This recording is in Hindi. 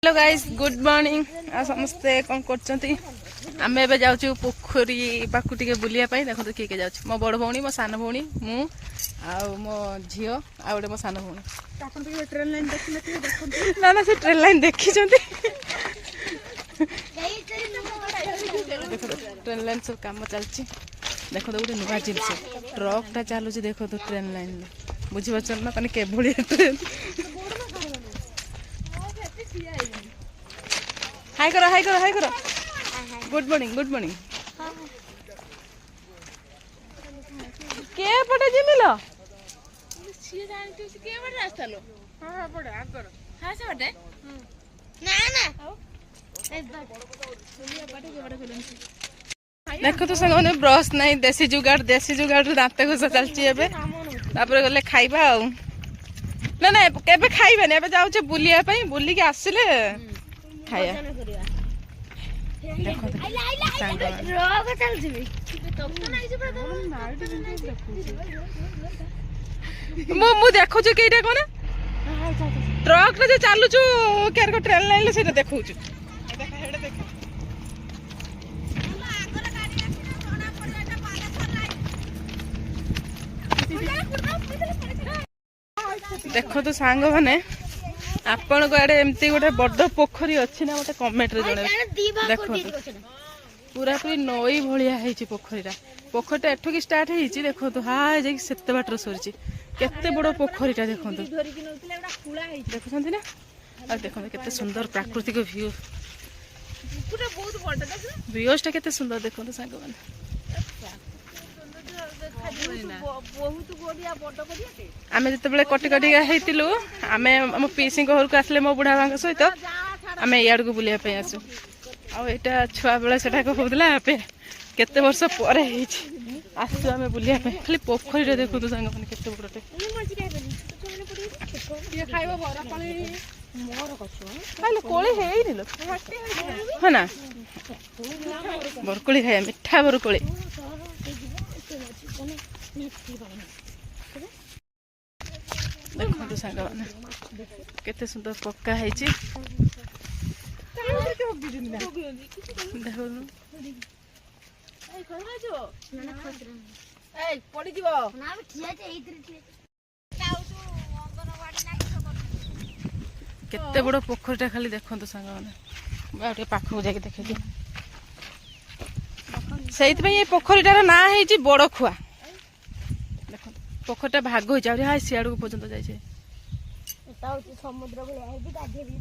हेलो गाइस गुड मॉर्निंग आ समस्ते कौन करछंती आमे एबे जाउछु पोखरी पाखु टिके बुलिया पई देखो तो के जाउछु मो बड़ भौणी मो सान भौणी मु आ मो झियो आ ओडे मो सान भौणी आपन तो ट्रेन लाइन देखिले कि देखो ना ना से ट्रेन लाइन देखि छंती देखो ट्रेन लाइन सब काम चलची देखो तो गोटे नुआ जिनस ट्रक टा चालू देखो तो ट्रेन लाइन बुझी बचन ना कने के भुली ट्रेन हाय करो हाय करो हाय करो गुड मॉर्निंग के पटे जिमिलो सी जानते से के बड़ रास्ता लो हां पड़े आगर हां से बटे ना ना ए बटे दुनिया बटे के बड़े फिल्म देखो तो संग ब्रश नहीं देसी जुगाड़ दांत घोषा चलची एबे तापर गले खाइबा आ ना ना केबे खाइबे ने एबे जाउचे बुलिया पई बुली के आसिले खाया देखो संग रोग चल जिबी तब तो नहीं जे मु देखो जे केटा कोन ट्रक रे जे चालू छु केर को ट्रेन लाइन ले सेटा देखौ छु देखो तो सांग माने आपण को आडे एमती गोटे बड़ पोखरी अच्छी ना मते कमेंट रे जणे देखो पूरा पूरी नई भलिया हेची पोखरीटा पोखरटा एठो की स्टार्ट हेची देखो तो हाय जे सेते बाटर सरची केते बड़ पोखरीटा देखो तो देखो छंती ना आ देखो केते सुंदर प्राकृतिक व्यू पूरा बहुत बड़ देख व्यूज टा केते सुंदर देखो तो सांग माने बहुत गोडिया बड़ गोडिया के आमे जते बेले कटी कटी हेतिलु आमे हम पीसी को घर को आसले मो बुढ़ा भांग सहित आमे याड को बुलिया पे आसु आ एटा छुआ बेले सेटा को होदला पे केते वर्ष परे हेछि आसु आमे बुलिया पे खाली पोखरी रे देखु तो संग माने केते बड़टे ये खाइबो बरा पानी मोर कछु खाली कोली हेइ निलो ह ना बरकोली खाया मिठा बरकोली देखो तो सांग माने केते सुंदर पक्का हेछि देखो पड़ी जीवो केते बड़ पोखरीटा खाली देखो तो सांग माने बाटे पाखो जाके देखे सेइत पे ये पोखरीटार ना हेछि बड़ खुआ देखो पोखरीटा भाग हो जाउ हाय सियाड़ को पर्यंत जाय छे समुद्र भलिया